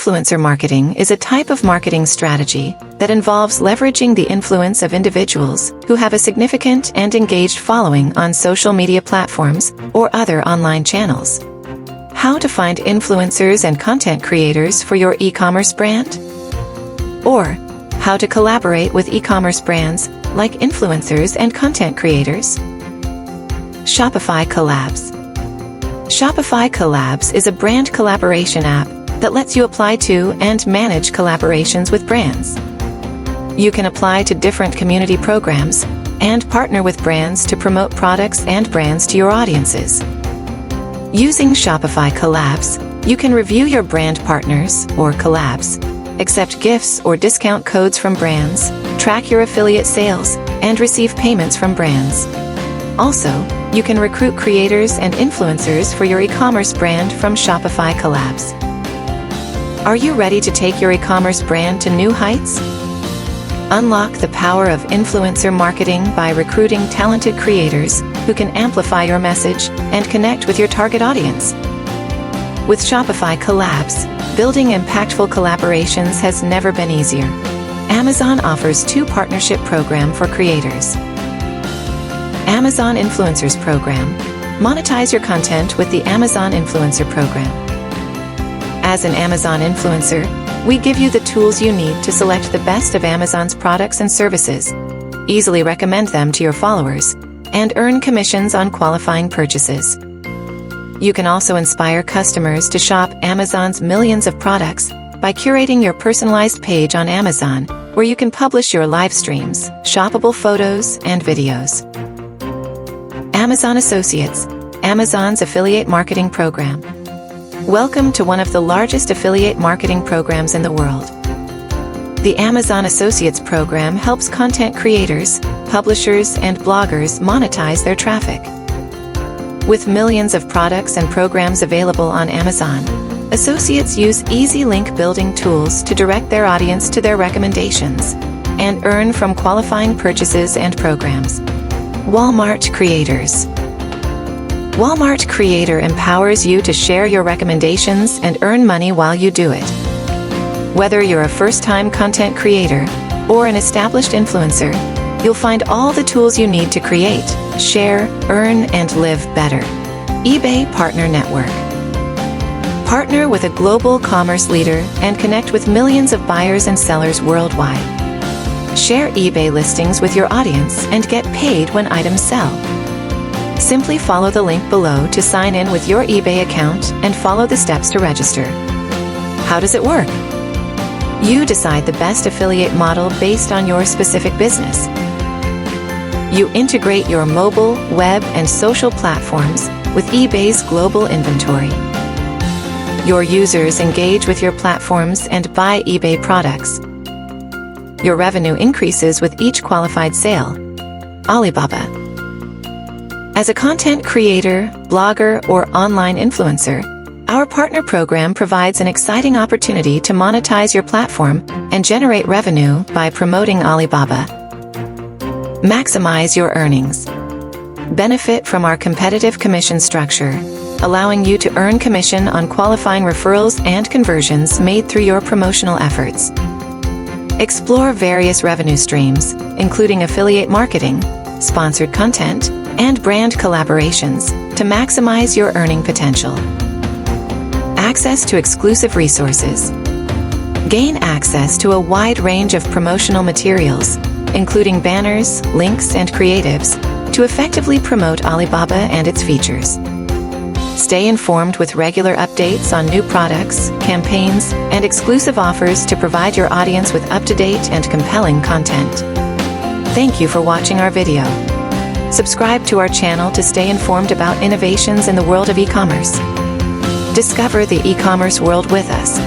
Influencer marketing is a type of marketing strategy that involves leveraging the influence of individuals who have a significant and engaged following on social media platforms or other online channels. How to find influencers and content creators for your e-commerce brand? Or how to collaborate with e-commerce brands like influencers and content creators? Shopify Collabs. Shopify Collabs is a brand collaboration app that lets you apply to and manage collaborations with brands. You can apply to different community programs and partner with brands to promote products and brands to your audiences. Using Shopify Collabs, you can review your brand partners, or collabs, accept gifts or discount codes from brands, track your affiliate sales, and receive payments from brands. Also, you can recruit creators and influencers for your e-commerce brand from Shopify Collabs. Are you ready to take your e-commerce brand to new heights? Unlock the power of influencer marketing by recruiting talented creators who can amplify your message and connect with your target audience. With Shopify Collabs, building impactful collaborations has never been easier. Amazon offers 2 partnership programs for creators. Amazon Influencers Program. Monetize your content with the Amazon Influencer Program. As an Amazon influencer, we give you the tools you need to select the best of Amazon's products and services, easily recommend them to your followers, and earn commissions on qualifying purchases. You can also inspire customers to shop Amazon's millions of products by curating your personalized page on Amazon, where you can publish your live streams, shoppable photos, and videos. Amazon Associates, Amazon's affiliate marketing program. Welcome to one of the largest affiliate marketing programs in the world. The Amazon Associates program helps content creators, publishers, and bloggers monetize their traffic. With millions of products and programs available on Amazon, associates use easy link building tools to direct their audience to their recommendations and earn from qualifying purchases and programs. Walmart Creators. Walmart Creator empowers you to share your recommendations and earn money while you do it. Whether you're a first-time content creator or an established influencer, you'll find all the tools you need to create, share, earn, and live better. eBay Partner Network. Partner with a global commerce leader and connect with millions of buyers and sellers worldwide. Share eBay listings with your audience and get paid when items sell. Simply follow the link below to sign in with your eBay account and follow the steps to register. How does it work? You decide the best affiliate model based on your specific business. You integrate your mobile, web, and social platforms with eBay's global inventory. Your users engage with your platforms and buy eBay products. Your revenue increases with each qualified sale. Alibaba. As a content creator, blogger, or online influencer, our partner program provides an exciting opportunity to monetize your platform and generate revenue by promoting Alibaba. Maximize your earnings. Benefit from our competitive commission structure, allowing you to earn commission on qualifying referrals and conversions made through your promotional efforts. Explore various revenue streams, including affiliate marketing, sponsored content, and brand collaborations, to maximize your earning potential. Access to exclusive resources. Gain access to a wide range of promotional materials, including banners, links, and creatives, to effectively promote Alibaba and its features. Stay informed with regular updates on new products, campaigns, and exclusive offers to provide your audience with up-to-date and compelling content. Thank you for watching our video. Subscribe to our channel to stay informed about innovations in the world of e-commerce. Discover the e-commerce world with us.